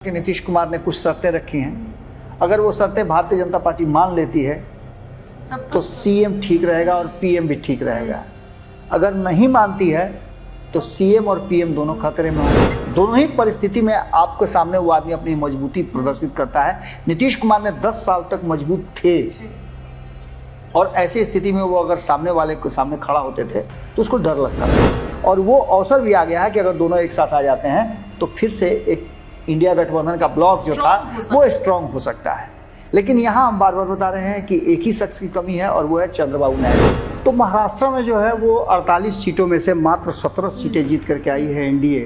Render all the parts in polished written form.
कि नीतीश कुमार ने कुछ शर्तें रखी हैं। अगर वो शर्तें भारतीय जनता पार्टी मान लेती है तो सीएम ठीक रहेगा और पीएम भी ठीक रहेगा। अगर नहीं मानती है तो सीएम और पीएम दोनों खतरे में होंगे। दोनों ही परिस्थिति में आपके सामने वो आदमी अपनी मजबूती प्रदर्शित करता है। नीतीश कुमार ने 10 साल तक मजबूत थे और ऐसी स्थिति में वो अगर सामने वाले के सामने खड़ा होते थे तो उसको डर लगता था। और वो अवसर भी आ गया है कि अगर दोनों एक साथ आ जाते हैं तो फिर से एक इंडिया गठबंधन का ब्लॉक जो था वो स्ट्रांग हो सकता है। लेकिन यहाँ हम बार बार बता रहे हैं कि एक ही शख्स की कमी है और वो है चंद्रबाबू नायडू। तो महाराष्ट्र में जो है वो 48 सीटों में से मात्र 17 सीटें जीत करके आई है एनडीए।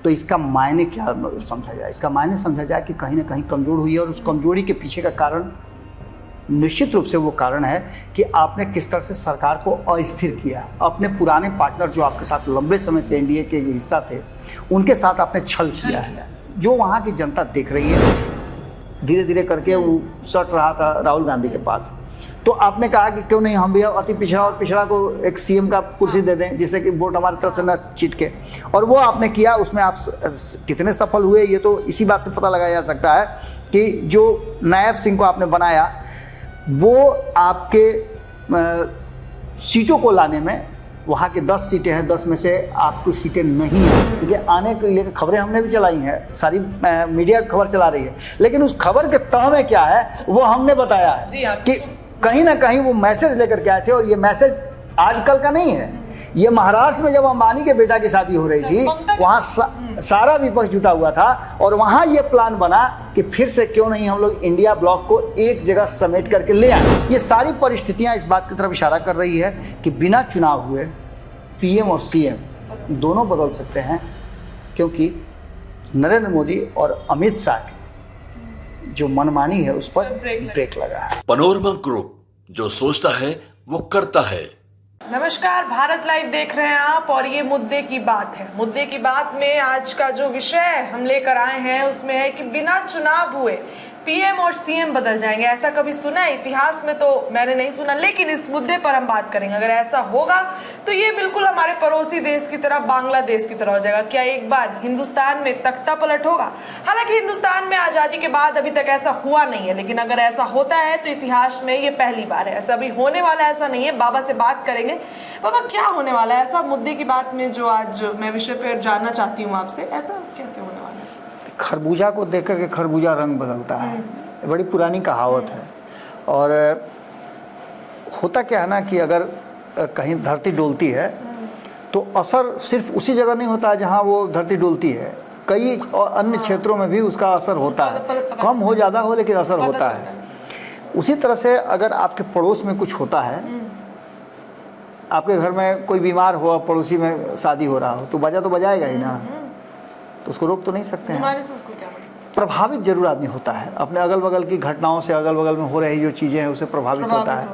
तो इसका मायने क्या समझा जाए? इसका मायने समझा जाए कि कहीं ना कहीं कमज़ोर हुई है और उस कमजोरी के पीछे का कारण निश्चित रूप से वो कारण है कि आपने किस तरह से सरकार को अस्थिर किया। अपने पुराने पार्टनर जो आपके साथ लंबे समय से एनडीए के हिस्सा थे उनके साथ आपने छल किया है, जो वहाँ की जनता देख रही है। धीरे धीरे करके वो सट रहा था राहुल गांधी के पास। तो आपने कहा कि क्यों नहीं हम भी अति पिछड़ा और पिछड़ा को एक सीएम का कुर्सी दे दें जिससे कि वोट हमारी तरफ से न छिटके। और वो आपने किया। उसमें आप कितने सफल हुए ये तो इसी बात से पता लगाया जा सकता है कि जो नायब सिंह को आपने बनाया वो आपके सीटों को लाने में, वहाँ के 10 सीटें हैं, 10 में से आपकी सीटें नहीं हैं। क्योंकि आने के लिए खबरें हमने भी चलाई हैं, सारी मीडिया खबर चला रही है, लेकिन उस खबर के तह में क्या है वो हमने बताया है कि कहीं ना कहीं वो मैसेज लेकर के आए थे। और ये मैसेज आजकल का नहीं है। ये महाराष्ट्र में जब अंबानी के बेटा की शादी हो रही थी वहाँ सारा विपक्ष जुटा हुआ था और वहाँ ये प्लान बना कि फिर से क्यों नहीं हम लोग इंडिया ब्लॉक को एक जगह समेट करके ले आए। ये सारी परिस्थितियाँ इस बात की तरफ इशारा कर रही है कि बिना चुनाव हुए पीएम और सीएम दोनों बदल सकते हैं, क्योंकि नरेंद्र मोदी और अमित शाह की जो मनमानी है उस पर ब्रेक लगा है। पनोरमा ग्रुप, जो सोचता है वो करता है। नमस्कार, भारत लाइव देख रहे हैं आप और ये मुद्दे की बात है। मुद्दे की बात में आज का जो विषय हम लेकर आए हैं उसमें है कि बिना चुनाव हुए पीएम और सीएम बदल जाएंगे। ऐसा कभी सुना है इतिहास में? तो मैंने नहीं सुना, लेकिन इस मुद्दे पर हम बात करेंगे। अगर ऐसा होगा तो ये बिल्कुल हमारे पड़ोसी देश की तरह, बांग्लादेश की तरह हो जाएगा। क्या एक बार हिंदुस्तान में तख्ता पलट होगा? हालांकि हिंदुस्तान में आज़ादी के बाद अभी तक ऐसा हुआ नहीं है, लेकिन अगर ऐसा होता है तो इतिहास में ये पहली बार है। ऐसा अभी होने वाला ऐसा नहीं है। बाबा से बात करेंगे। बाबा, क्या होने वाला है ऐसा मुद्दे की बात में जो आज मैं विषय पर जानना चाहती हूँ आपसे? ऐसा कैसे होने वाला है? खरबूजा को देख करके खरबूजा रंग बदलता है, बड़ी पुरानी कहावत है। और होता क्या है ना कि अगर कहीं धरती डोलती है तो असर सिर्फ उसी जगह नहीं होता है जहाँ वो धरती डोलती है, कई अन्य क्षेत्रों में भी उसका असर होता है। कम हो ज़्यादा हो लेकिन असर होता है। उसी तरह से अगर आपके पड़ोस में कुछ होता है, आपके घर में कोई बीमार हुआ, पड़ोसी में शादी हो रहा हो, तो बजा तो बजाएगा ही ना, तो उसको रोक तो नहीं सकते हैं। हमारे से उसको क्या मतलब? प्रभावित जरूर आदमी होता है अपने अगल बगल की घटनाओं से, अगल बगल में हो रही जो चीज़ें हैं उससे प्रभावित होता है।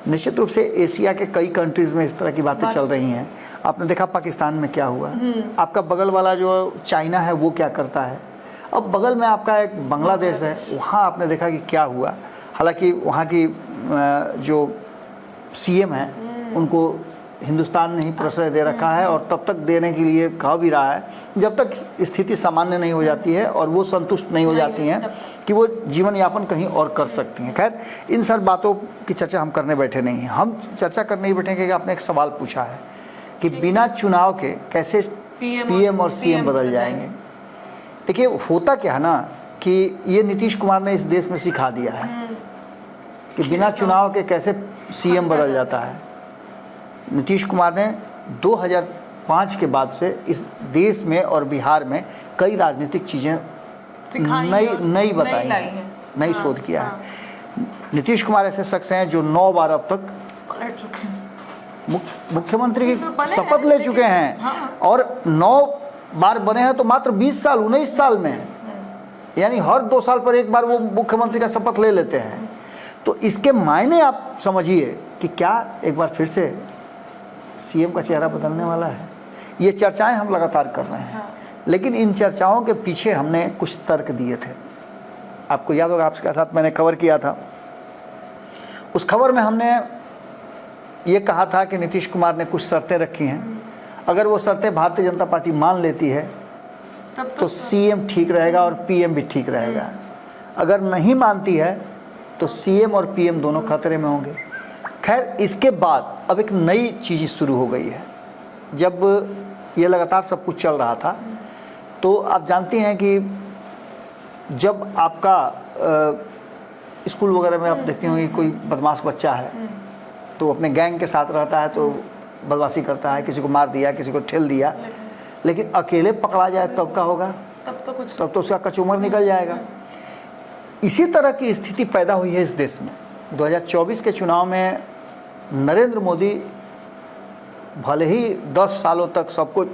निश्चित रूप से एशिया के कई कंट्रीज़ में इस तरह की बातें चल रही हैं। आपने देखा पाकिस्तान में क्या हुआ, आपका बगल वाला जो चाइना है वो क्या करता है, अब बगल में आपका एक बांग्लादेश है, वहाँ आपने देखा कि क्या हुआ। हालांकि वहाँ की जो सीएम है उनको हिंदुस्तान ने ही प्रश्रय दे रखा है और तब तक देने के लिए कह भी रहा है जब तक स्थिति सामान्य नहीं हो जाती है और वो संतुष्ट नहीं हो जाती हैं कि वो जीवन यापन कहीं और कर सकती हैं। खैर, इन सब बातों की चर्चा हम करने बैठे नहीं हैं। हम चर्चा करने ही बैठे कि आपने एक सवाल पूछा है कि बिना चुनाव के कैसे पीएम और सीएम बदल जाएंगे। देखिए, होता क्या है ना कि ये नीतीश कुमार ने इस देश में सिखा दिया है कि बिना चुनाव के कैसे सीएम बदल जाता है। नीतीश कुमार ने 2005 के बाद से इस देश में और बिहार में कई राजनीतिक चीज़ें नई बताई हैं, नई शोध किया है। नीतीश कुमार ऐसे शख्स हैं जो 9 बार अब तक पलट चुके हैं, मुख्यमंत्री की शपथ ले चुके हैं। और 9 बार बने हैं तो मात्र 20 साल 19 साल में, यानी हर 2 साल पर एक बार वो मुख्यमंत्री का शपथ ले लेते हैं। तो इसके मायने आप समझिए कि क्या एक बार फिर से सीएम का चेहरा बदलने वाला है। ये चर्चाएं हम लगातार कर रहे हैं, लेकिन इन चर्चाओं के पीछे हमने कुछ तर्क दिए थे। आपको याद होगा, आपके साथ मैंने खबर किया था। उस खबर में हमने ये कहा था कि नीतीश कुमार ने कुछ शर्तें रखी हैं। अगर वो शर्तें भारतीय जनता पार्टी मान लेती है तो सीएम ठीक रहेगा और पीएम भी ठीक रहेगा। अगर नहीं मानती है तो सीएम और पीएम दोनों खतरे में होंगे। खैर, इसके बाद अब एक नई चीज़ शुरू हो गई है। जब ये लगातार सब कुछ चल रहा था तो आप जानती हैं कि जब आपका स्कूल वगैरह में आप देखती होंगी कोई बदमाश बच्चा है तो अपने गैंग के साथ रहता है तो बदमाशी करता है, किसी को मार दिया, किसी को ठेल दिया, लेकिन अकेले पकड़ा जाए तब क्या होगा? तब तो उसका कचूमर निकल जाएगा। इसी तरह की स्थिति पैदा हुई है इस देश में। 2024 के चुनाव में नरेंद्र मोदी भले ही 10 सालों तक सबको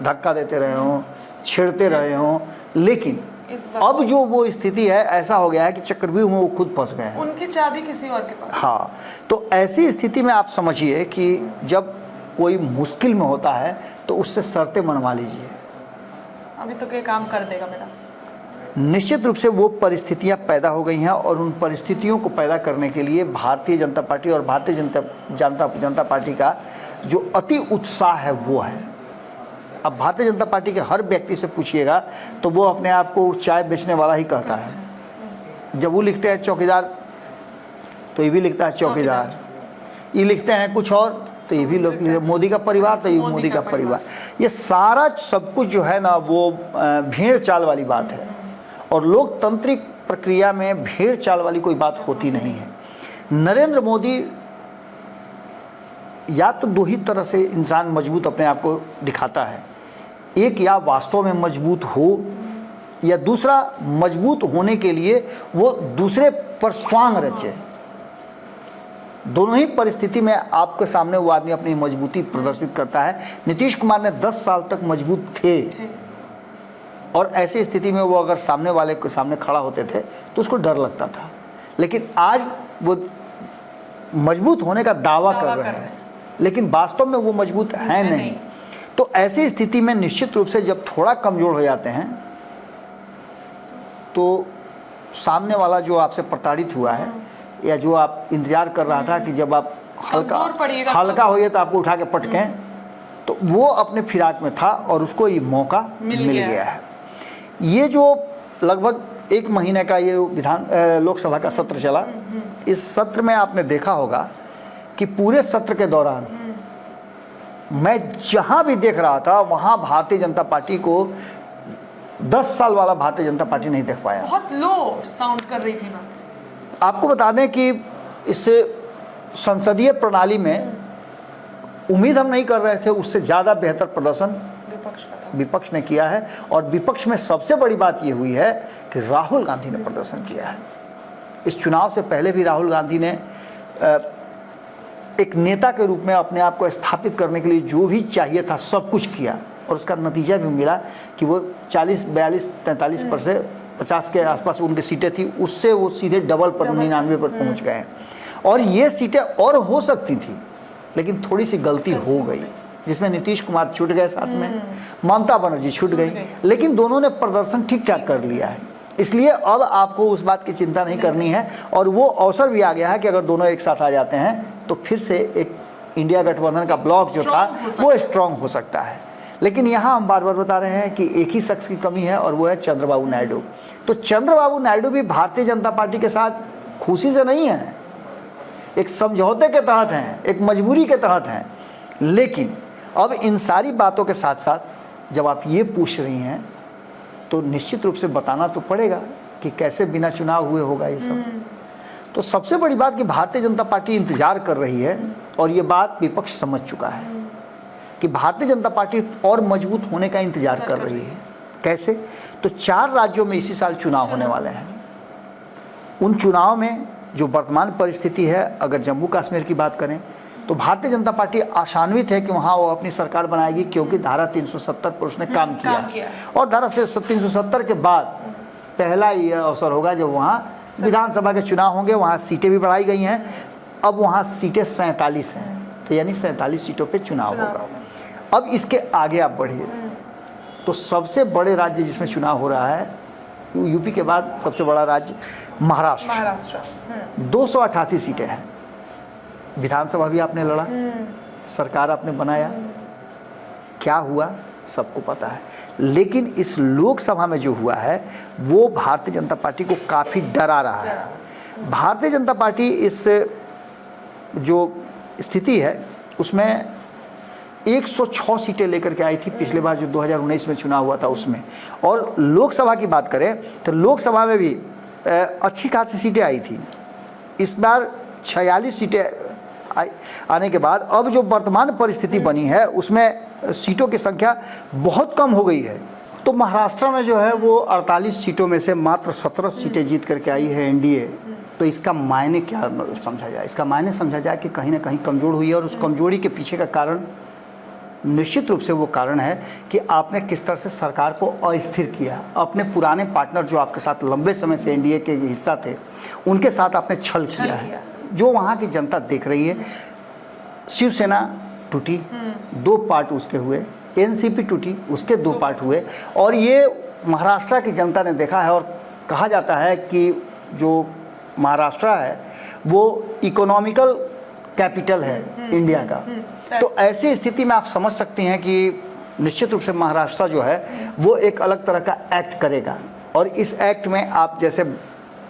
धक्का देते रहे हों, छेड़ते रहे हों, लेकिन अब जो वो स्थिति है ऐसा हो गया है कि चक्रव्यूह में वो खुद फंस गए हैं। उनकी चाबी किसी और के पास। हाँ, तो ऐसी स्थिति में आप समझिए कि जब कोई मुश्किल में होता है तो उससे शर्तें मनवा लीजिए। अभी तो क्या काम कर देगा मेरा। निश्चित रूप से वो परिस्थितियां पैदा हो गई हैं और उन परिस्थितियों को पैदा करने के लिए भारतीय जनता पार्टी और भारतीय जनता पार्टी का जो अति उत्साह है वो है। अब भारतीय जनता पार्टी के हर व्यक्ति से पूछिएगा तो वो अपने आप को चाय बेचने वाला ही कहता है। जब वो लिखते हैं चौकीदार तो ये भी लिखता है चौकीदार, ये लिखते हैं कुछ और तो ये भी लोग, मोदी का परिवार तो ये मोदी का परिवार। ये सारा सब कुछ जो है ना वो भेड़ चाल वाली बात है और लोकतांत्रिक प्रक्रिया में भेड़ चाल वाली कोई बात होती नहीं है। नरेंद्र मोदी या तो दो ही तरह से इंसान मजबूत अपने आप को दिखाता है, एक या वास्तव में मजबूत हो या दूसरा मजबूत होने के लिए वो दूसरे पर स्वांग रचे। दोनों ही परिस्थिति में आपके सामने वो आदमी अपनी मजबूती प्रदर्शित करता है। नीतीश कुमार ने 10 साल तक मजबूत थे और ऐसी स्थिति में वो अगर सामने वाले के सामने खड़ा होते थे तो उसको डर लगता था, लेकिन आज वो मजबूत होने का दावा कर रहे हैं लेकिन वास्तव में वो मजबूत है नहीं। तो ऐसी स्थिति में निश्चित रूप से जब थोड़ा कमज़ोर हो जाते हैं तो सामने वाला जो आपसे प्रताड़ित हुआ है या जो आप इंतज़ार कर रहा था कि जब आप हल्का होइए तो आपको उठा के पटकें, तो वो अपने फिराक में था और उसको ये मौका मिल गया है। ये जो लगभग 1 महीने का ये लोकसभा का सत्र चला, इस सत्र में आपने देखा होगा कि पूरे सत्र के दौरान मैं जहां भी देख रहा था वहां भारतीय जनता पार्टी को 10 साल वाला भारतीय जनता पार्टी नहीं देख पाया। बहुत लो साउंड कर रही थी बात। आपको बता दें कि इससे संसदीय प्रणाली में उम्मीद हम नहीं कर रहे थे, उससे ज़्यादा बेहतर प्रदर्शन विपक्ष ने किया है। और विपक्ष में सबसे बड़ी बात ये हुई है कि राहुल गांधी ने प्रदर्शन किया है। इस चुनाव से पहले भी राहुल गांधी ने एक नेता के रूप में अपने आप को स्थापित करने के लिए जो भी चाहिए था सब कुछ किया और उसका नतीजा भी मिला कि वो 40, 42, 43 पर से 50 के आसपास उनकी सीटें थी, उससे वो सीधे डबल पर 99 पर पहुंच गए हैं। और ये सीटें और हो सकती थी लेकिन थोड़ी सी गलती हो गई, जिसमें नीतीश कुमार छूट गए, साथ में ममता बनर्जी छूट गई, लेकिन दोनों ने प्रदर्शन ठीक ठाक कर लिया है। इसलिए अब आपको उस बात की चिंता नहीं करनी है और वो अवसर भी आ गया है कि अगर दोनों एक साथ आ जाते हैं तो फिर से एक इंडिया गठबंधन का ब्लॉक जो था वो स्ट्रांग हो सकता है। लेकिन यहाँ हम बार बार बता रहे हैं कि एक ही शख्स की कमी है और वो है चंद्रबाबू नायडू। तो चंद्रबाबू नायडू भी भारतीय जनता पार्टी के साथ खुशी से नहीं है, एक समझौते के तहत हैं, एक मजबूरी के तहत हैं। लेकिन अब इन सारी बातों के साथ साथ जब आप ये पूछ रही हैं तो निश्चित रूप से बताना तो पड़ेगा कि कैसे बिना चुनाव हुए होगा ये सब। तो सबसे बड़ी बात कि भारतीय जनता पार्टी इंतजार कर रही है और ये बात विपक्ष समझ चुका है कि भारतीय जनता पार्टी और मजबूत होने का इंतजार कर रही है। कैसे? तो 4 राज्यों में इसी साल चुनाव होने वाले हैं। उन चुनाव में जो वर्तमान परिस्थिति है, अगर जम्मू कश्मीर की बात करें तो भारतीय जनता पार्टी आशान्वित है कि वहाँ वो अपनी सरकार बनाएगी, क्योंकि धारा 370 पर उसने काम किया और धारा 370 के बाद पहला ये अवसर होगा जब वहाँ विधानसभा के चुनाव होंगे। वहाँ सीटें भी बढ़ाई गई हैं, अब वहाँ सीटें 47 हैं, तो यानी 47 सीटों पे चुनाव होगा। अब इसके आगे आप बढ़िए तो सबसे बड़े राज्य जिसमें चुनाव हो रहा है, यूपी के बाद सबसे बड़ा राज्य महाराष्ट्र। 288 सीटें हैं। विधानसभा भी आपने लड़ा, सरकार आपने बनाया, क्या हुआ? सबको पता है। लेकिन इस लोकसभा में जो हुआ है वो भारतीय जनता पार्टी को काफ़ी डरा रहा है। भारतीय जनता पार्टी इस जो स्थिति है उसमें 106 सीटें लेकर के आई थी पिछले बार जो 2019 में चुनाव हुआ था उसमें। और लोकसभा की बात करें तो लोकसभा में भी अच्छी खासी सीटें आई थी। इस बार 46 सीटें आने के बाद अब जो वर्तमान परिस्थिति बनी है उसमें सीटों की संख्या बहुत कम हो गई है। तो महाराष्ट्र में जो है वो 48 सीटों में से मात्र 17 सीटें जीत करके आई है एनडीए। तो इसका मायने क्या समझा जाए? इसका मायने समझा जाए कि कहीं ना कहीं कमज़ोर हुई है, और उस कमजोरी के पीछे का कारण निश्चित रूप से वो कारण है कि आपने किस तरह से सरकार को अस्थिर किया। अपने पुराने पार्टनर जो आपके साथ लंबे समय से एनडीए के हिस्सा थे उनके साथ आपने छल किया है, जो वहाँ की जनता देख रही है। शिवसेना टूटी, 2 पार्ट उसके हुए, एनसीपी टूटी, उसके 2 पार्ट हुए। और ये महाराष्ट्र की जनता ने देखा है, और कहा जाता है कि जो महाराष्ट्र है वो इकोनॉमिकल कैपिटल है इंडिया का। तो ऐसी स्थिति में आप समझ सकते हैं कि निश्चित रूप से महाराष्ट्र जो है वो एक अलग तरह का एक्ट करेगा। और इस एक्ट में आप जैसे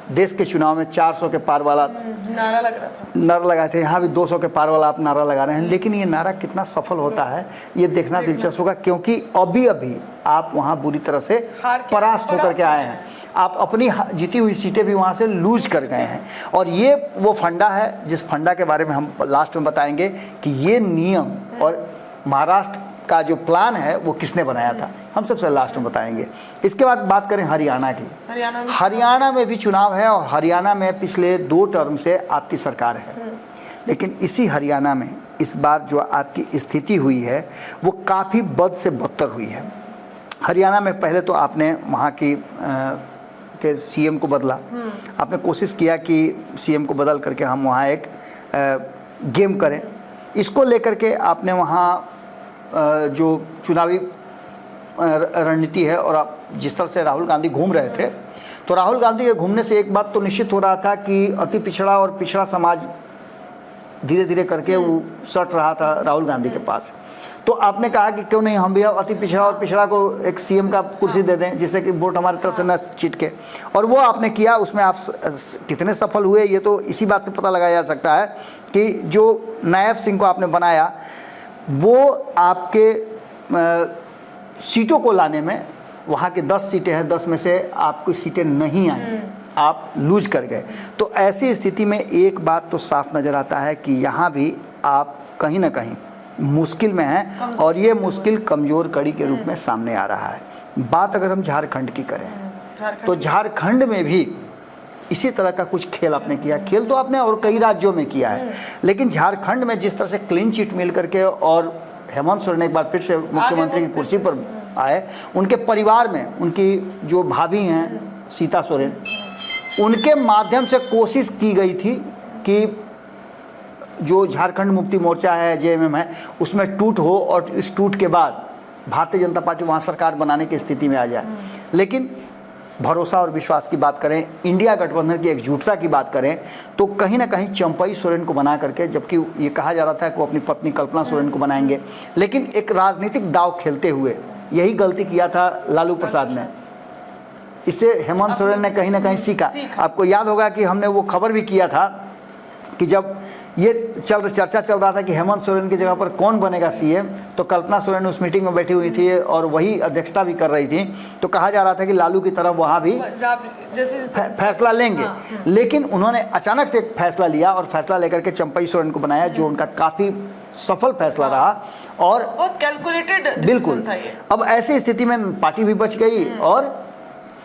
देश के चुनाव में 400 के पार वाला नारा लग रहा था, नारा लगाए थे, यहाँ भी 200 के पार वाला आप नारा लगा रहे हैं। लेकिन ये नारा कितना सफल होता है ये देखना दिलचस्प होगा, क्योंकि अभी अभी आप वहाँ बुरी तरह से परास्त होकर के आए हैं। आप अपनी जीती हुई सीटें भी वहाँ से लूज कर गए हैं। और ये वो फंडा है जिस फंडा के बारे में हम लास्ट में बताएंगे कि ये नियम और महाराष्ट्र का जो प्लान है वो किसने बनाया था, हम सबसे लास्ट में बताएंगे। इसके बाद बात करें हरियाणा की। हरियाणा में भी चुनाव है, और हरियाणा में पिछले 2 टर्म से आपकी सरकार है। लेकिन इसी हरियाणा में इस बार जो आपकी स्थिति हुई है वो काफ़ी बद से बदतर हुई है। हरियाणा में पहले तो आपने वहाँ की के सीएम को बदला। आपने कोशिश किया कि सीएम को बदल करके हम वहाँ एक गेम करें। इसको लेकर के आपने वहाँ जो चुनावी रणनीति है, और आप जिस तरह से राहुल गांधी घूम रहे थे, तो राहुल गांधी के घूमने से एक बात तो निश्चित हो रहा था कि अति पिछड़ा और पिछड़ा समाज धीरे धीरे करके वो सट रहा था राहुल गांधी के पास। तो आपने कहा कि क्यों नहीं हम भी अति पिछड़ा और पिछड़ा को एक सीएम का कुर्सी दे दें जिससे कि वोट हमारी तरफ से न छिटके। और वो आपने किया। उसमें आप कितने सफल हुए ये तो इसी बात से पता लगाया जा सकता है कि जो नायब सिंह को आपने बनाया वो आपके सीटों को लाने में, वहाँ के 10 सीटें हैं, 10 में से आपकी सीटें नहीं आई, आप लूज कर गए। तो ऐसी स्थिति में एक बात तो साफ नज़र आता है कि यहाँ भी आप कहीं ना कहीं मुश्किल में हैं, और ये मुश्किल कमज़ोर कड़ी के रूप में सामने आ रहा है। बात अगर हम झारखंड की करें तो झारखंड में भी इसी तरह का कुछ खेल आपने किया। खेल तो आपने और कई राज्यों में किया है, लेकिन झारखंड में जिस तरह से क्लीन चिट मिल करके और हेमंत सोरेन एक बार फिर से मुख्यमंत्री की कुर्सी पर आए, उनके परिवार में उनकी जो भाभी हैं सीता सोरेन, उनके माध्यम से कोशिश की गई थी कि जो झारखंड मुक्ति मोर्चा है, जेएमएम है, उसमें टूट हो और इस टूट के बाद भारतीय जनता पार्टी वहाँ सरकार बनाने की स्थिति में आ जाए। लेकिन भरोसा और विश्वास की बात करें, इंडिया गठबंधन की एकजुटता की बात करें, तो कहीं ना कहीं चंपई सोरेन को बना करके, जबकि ये कहा जा रहा था कि वो अपनी पत्नी कल्पना सोरेन को बनाएंगे, लेकिन एक राजनीतिक दाव खेलते हुए यही गलती किया था लालू प्रसाद ने। इससे हेमंत सोरेन ने कहीं ना कहीं सीखा। आपको याद होगा कि हमने वो खबर भी किया था कि जब ये चर्चा चल रहा था कि हेमंत सोरेन की जगह पर कौन बनेगा सीएम, तो कल्पना सोरेन उस मीटिंग में बैठी हुई थी और वही अध्यक्षता भी कर रही थी। तो कहा जा रहा था कि लालू की तरफ वहाँ भी फैसला लेंगे, लेकिन उन्होंने अचानक से एक फैसला लिया और फैसला लेकर के चंपई सोरेन को बनाया, जो उनका काफ़ी सफल फैसला रहा और बहुत कैलकुलेटेड बिल्कुल था ये। अब ऐसी स्थिति में पार्टी भी बच गई और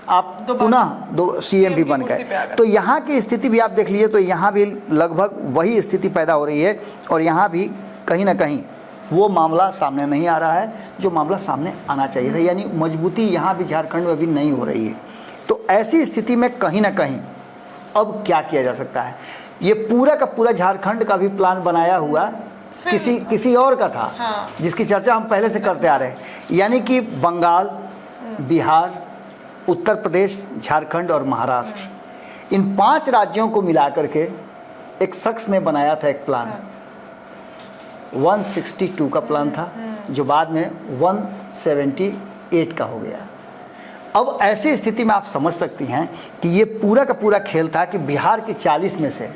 आप पुनः सीएम भी बन गए। तो यहाँ की स्थिति भी आप देख लीजिए, तो यहाँ भी लगभग वही स्थिति पैदा हो रही है, और यहाँ भी कहीं ना कहीं वो मामला सामने नहीं आ रहा है जो मामला सामने आना चाहिए था, यानी मजबूती यहाँ भी झारखंड में भी नहीं हो रही है। तो ऐसी स्थिति में कहीं ना कहीं अब क्या किया जा सकता है? ये पूरा का पूरा झारखंड का भी प्लान बनाया हुआ किसी और का था, जिसकी चर्चा हम पहले से करते आ रहे हैं, यानी कि बंगाल, बिहार, उत्तर प्रदेश, झारखंड और महाराष्ट्र, इन 5 राज्यों को मिलाकर के एक शख्स ने बनाया था एक प्लान। 162 का प्लान था, जो बाद में 78 का हो गया। अब ऐसी स्थिति में आप समझ सकती हैं कि ये पूरा का पूरा खेल था कि बिहार की 40 में से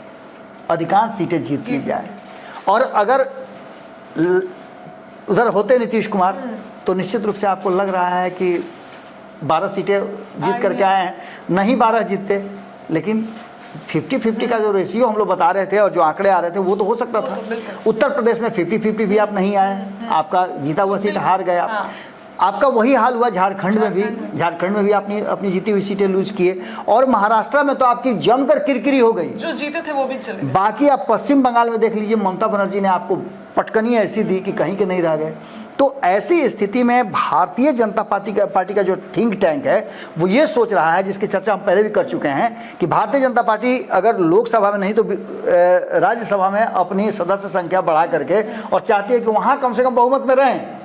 अधिकांश सीटें जीत ली जाए, और अगर उधर होते नीतीश कुमार तो निश्चित रूप से आपको लग रहा है कि 12 सीटें जीत करके आए हैं। नहीं 12 जीतते, लेकिन 50-50 का जो रेशियो हम लोग बता रहे थे और जो आंकड़े आ रहे थे वो तो हो सकता था। उत्तर प्रदेश में 50-50 भी आप नहीं आए, आपका जीता हुआ सीट हार गया। आपका वही हाल हुआ झारखंड में भी आपने अपनी जीती हुई सीटें लूज किए, और महाराष्ट्र में तो आपकी जमकर किरकिरी हो गई, जो जीते थे वो भी चले। बाकी आप पश्चिम बंगाल में देख लीजिए, ममता बनर्जी ने आपको पटकनी ऐसी दी कि कहीं के नहीं रह गए। तो ऐसी स्थिति में भारतीय जनता पार्टी का जो थिंक टैंक है वो ये सोच रहा है, जिसकी चर्चा हम पहले भी कर चुके हैं, कि भारतीय जनता पार्टी अगर लोकसभा में नहीं तो राज्यसभा में अपनी सदस्य संख्या बढ़ा करके, और चाहती है कि वहाँ कम से कम बहुमत में रहें,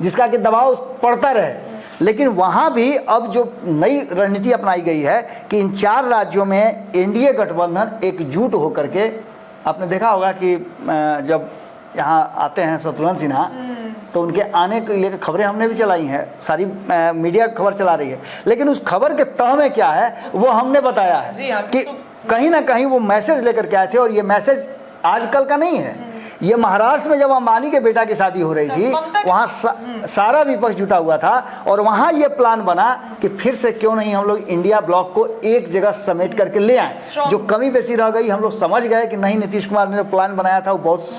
जिसका कि दबाव पड़ता रहे। लेकिन वहाँ भी अब जो नई रणनीति अपनाई गई है कि इन 4 राज्यों में एनडीए गठबंधन एकजुट होकर के, आपने देखा होगा कि जब यहाँ आते हैं शत्रुघ्न सिन्हा तो उनके आने के लिए खबरें हमने भी चलाई हैं, सारी मीडिया खबर चला रही है, लेकिन उस खबर के तह में क्या है वो हमने बताया है कि कहीं ना कहीं वो मैसेज लेकर के आए थे, और ये मैसेज आजकल का नहीं है। ये महाराष्ट्र में जब अंबानी के बेटा की शादी हो रही थी, वहाँ सारा विपक्ष जुटा हुआ था, और वहाँ ये प्लान बना कि फिर से क्यों नहीं हम लोग इंडिया ब्लॉक को एक जगह समेट करके ले आए। जो कमी बेसी रह गई हम लोग समझ गए कि नहीं, नीतीश कुमार ने जो प्लान बनाया था वो बहुत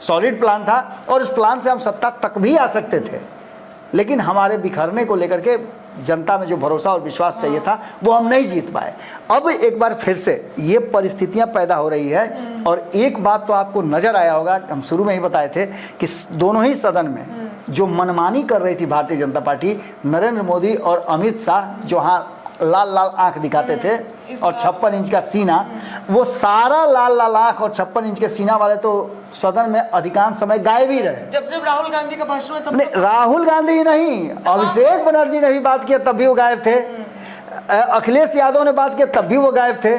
सॉलिड प्लान था, और उस प्लान से हम सत्ता तक भी आ सकते थे, लेकिन हमारे बिखरने को लेकर के जनता में जो भरोसा और विश्वास चाहिए था वो हम नहीं जीत पाए। अब एक बार फिर से ये परिस्थितियां पैदा हो रही है, और एक बात तो आपको नजर आया होगा, हम शुरू में ही बताए थे कि दोनों ही सदन में जो मनमानी कर रही थी भारतीय जनता पार्टी, नरेंद्र मोदी और अमित शाह, जो हाँ लाल लाल आंख दिखाते थे और 56 इंच का सीना, वो सारा लाल लाल आंख और 56 इंच के सीना वाले तो सदन में अधिकांश समय गायब ही रहे। जब राहुल गांधी का भाषण हुआ तब नहीं, राहुल गांधी ही नहीं, अभिषेक बनर्जी ने भी बात किया तब भी वो गायब थे, अखिलेश यादव ने बात किया तब भी वो गायब थे।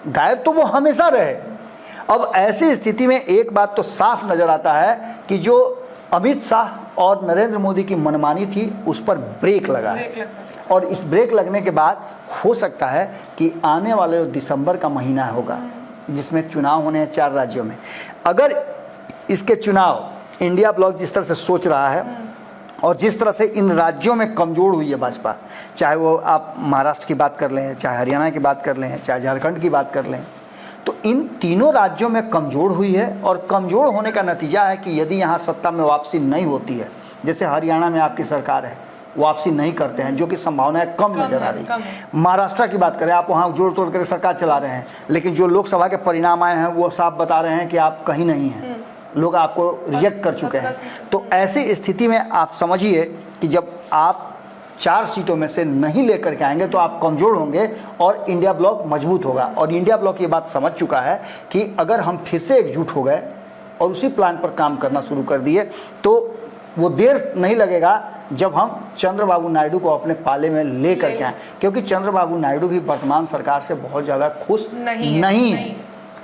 गायब तो वो हमेशा रहे। अब ऐसी स्थिति में एक बात तो साफ नजर आता है कि जो अमित शाह और नरेंद्र मोदी की मनमानी थी उस पर ब्रेक लगा है, और इस ब्रेक लगने के बाद हो सकता है कि आने वाले दिसंबर का महीना होगा जिसमें चुनाव होने हैं 4 राज्यों में। अगर इसके चुनाव इंडिया ब्लॉक जिस तरह से सोच रहा है और जिस तरह से इन राज्यों में कमज़ोर हुई है भाजपा, चाहे वो आप महाराष्ट्र की बात कर लें, चाहे हरियाणा की बात कर लें, चाहे झारखंड की बात कर लें, तो इन तीनों राज्यों में कमज़ोर हुई है, और कमज़ोर होने का नतीजा है कि यदि यहाँ सत्ता में वापसी नहीं होती है, जैसे हरियाणा में आपकी सरकार है, वापसी नहीं करते हैं, जो कि संभावनाएं कम नजर आ रही है। महाराष्ट्र की बात करें, आप वहाँ जोड़ तोड़ कर सरकार चला रहे हैं, लेकिन जो लोकसभा के परिणाम आए हैं वो साफ बता रहे हैं कि आप कहीं नहीं हैं, लोग आपको रिजेक्ट कर चुके हैं। तो ऐसी स्थिति में आप समझिए कि जब आप 4 सीटों में से नहीं लेकर के आएंगे तो आप कमज़ोर होंगे और इंडिया ब्लॉक मजबूत होगा। और इंडिया ब्लॉक ये बात समझ चुका है कि अगर हम फिर से एकजुट हो गए और उसी प्लान पर काम करना शुरू कर दिए तो वो देर नहीं लगेगा जब हम चंद्रबाबू नायडू को अपने पाले में ले करके आए, क्योंकि चंद्रबाबू नायडू भी वर्तमान सरकार से बहुत ज़्यादा खुश नहीं है।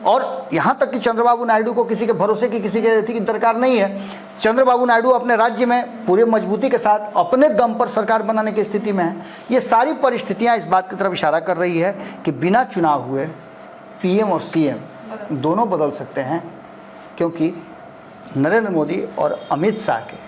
और यहाँ तक कि चंद्रबाबू नायडू को किसी के भरोसे की, किसी के की दरकार नहीं है। चंद्रबाबू नायडू अपने राज्य में पूरे मजबूती के साथ अपने दम पर सरकार बनाने की स्थिति में है। ये सारी परिस्थितियाँ इस बात की तरफ इशारा कर रही है कि बिना चुनाव हुए पीएम और सीएम दोनों बदल सकते हैं, क्योंकि नरेंद्र मोदी और अमित शाह के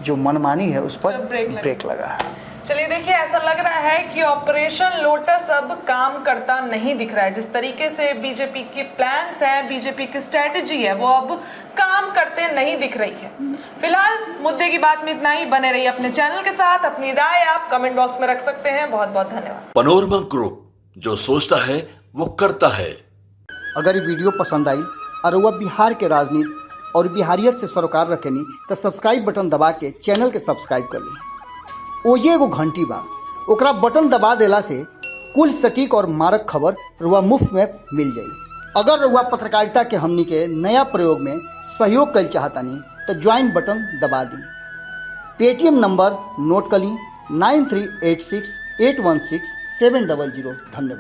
जो मनमानी है उस पर ब्रेक लगा है। चलिए देखिए, ऐसा लग रहा है कि ऑपरेशन लोटस अब काम करता नहीं दिख रहा है। जिस तरीके से बीजेपी के प्लान्स हैं, बीजेपी की स्ट्रेटजी है, वो अब काम करते नहीं दिख रही है। फिलहाल मुद्दे की बात में इतना ही। बने रहिए अपने चैनल के साथ। अपनी राय आप कमेंट बॉक्स में रख सकते हैं। बहुत बहुत धन्यवाद। पनोरमा ग्रुप, जो सोचता है वो करता है। अगर ये वीडियो पसंद आई और वह बिहार के राजनीति और बिहारियत से सरोकार रखेनी तो सब्सक्राइब बटन दबा के चैनल के सब्सक्राइब कर ली। ओजे एगो घंटी बा, ओकरा बटन दबा देला से कुल सटीक और मारक खबर रुआ मुफ्त में मिल जाई। अगर रुआ पत्रकारिता के हमनी के नया प्रयोग में सहयोग कर चाहतानी तो ज्वाइन बटन दबा दी। पेटीएम नंबर नोट कर ली 9386816700। धन्यवाद।